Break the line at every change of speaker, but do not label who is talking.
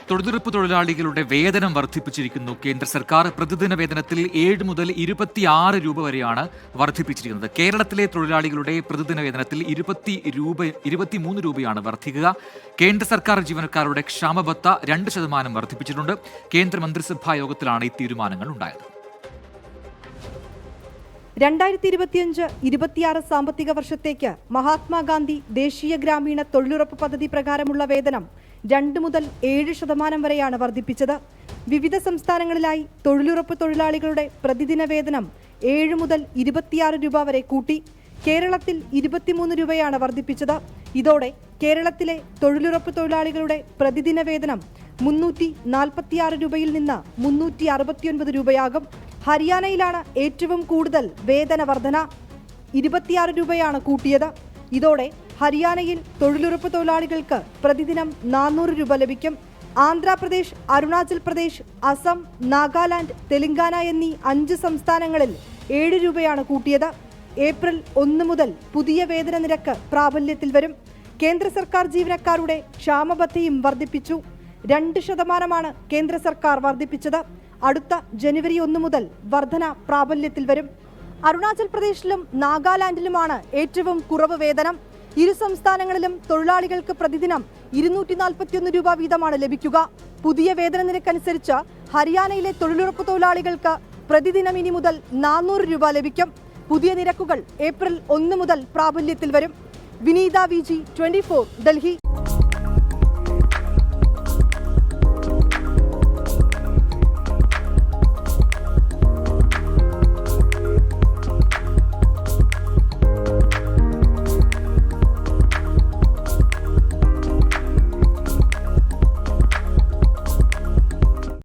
തൊഴിലുറപ്പ് തൊഴിലാളികളുടെ വേതനം വർദ്ധിപ്പിച്ചിരിക്കുന്നു കേന്ദ്ര സർക്കാർ. പ്രതിദിന വേതനത്തിൽ 7 മുതൽ 26 രൂപ വരെയാണ് വർദ്ധിപ്പിച്ചിരിക്കുന്നത്. കേരളത്തിലെ തൊഴിലാളികളുടെ പ്രതിദിന വേതനത്തിൽ 23 രൂപയാണ് വർദ്ധിക്കുക. കേന്ദ്ര സർക്കാർ ജീവനക്കാരുടെ ക്ഷാമബത്ത 2% വർദ്ധിപ്പിച്ചിട്ടുണ്ട്. കേന്ദ്ര മന്ത്രിസഭാ യോഗത്തിലാണ് ഈ തീരുമാനങ്ങൾ ഉണ്ടായത്.
2025-26 സാമ്പത്തിക വർഷത്തേക്ക് മഹാത്മാഗാന്ധി ദേശീയ ഗ്രാമീണ തൊഴിലുറപ്പ് പദ്ധതി പ്രകാരമുള്ള വേതനം 2 മുതൽ 7% വരെയാണ് വർദ്ധിപ്പിച്ചത്. വിവിധ സംസ്ഥാനങ്ങളിലായി തൊഴിലുറപ്പ് തൊഴിലാളികളുടെ പ്രതിദിന വേതനം 7 മുതൽ 26 രൂപ വരെ കൂട്ടി. കേരളത്തിൽ 23 രൂപയാണ് വർദ്ധിപ്പിച്ചത്. ഇതോടെ കേരളത്തിലെ തൊഴിലുറപ്പ് തൊഴിലാളികളുടെ പ്രതിദിന വേതനം 346 രൂപയിൽ നിന്ന് 369 രൂപയാകും. ഹരിയാനയിലാണ് ഏറ്റവും കൂടുതൽ വേതന വർധന. 26 രൂപയാണ് കൂട്ടിയത്. ഇതോടെ ഹരിയാനയിൽ തൊഴിലുറപ്പ് തൊഴിലാളികൾക്ക് പ്രതിദിനം 400 രൂപ ലഭിക്കും. ആന്ധ്രാപ്രദേശ്, അരുണാചൽ പ്രദേശ്, അസം, നാഗാലാൻഡ്, തെലങ്കാന എന്നീ 5 സംസ്ഥാനങ്ങളിൽ 7 രൂപയാണ് കൂട്ടിയത്. ഏപ്രിൽ 1 മുതൽ പുതിയ വേതന നിരക്ക് പ്രാബല്യത്തിൽ വരും. കേന്ദ്ര സർക്കാർ ജീവനക്കാരുടെ ക്ഷാമബത്തയും വർദ്ധിപ്പിച്ചു. 2% കേന്ദ്ര സർക്കാർ വർദ്ധിപ്പിച്ചത്. അടുത്ത ജനുവരി 1 മുതൽ വർധന പ്രാബല്യത്തിൽ വരും. അരുണാചൽ പ്രദേശിലും നാഗാലാൻഡിലുമാണ് ഏറ്റവും കുറവ് വേതനം. ഇരു സംസ്ഥാനങ്ങളിലും തൊഴിലാളികൾക്ക് പ്രതിദിനം 241 രൂപ വീതമാണ് ലഭിക്കുക. പുതിയ വേതന നിരക്കനുസരിച്ച് ഹരിയാനയിലെ തൊഴിലുറപ്പ് തൊഴിലാളികൾക്ക് പ്രതിദിനം ഇനി മുതൽ 400 രൂപ ലഭിക്കും. പുതിയ നിരക്കുകൾ ഏപ്രിൽ 1 മുതൽ പ്രാബല്യത്തിൽ വരും. വിനീത VG, 24, ഡൽഹി.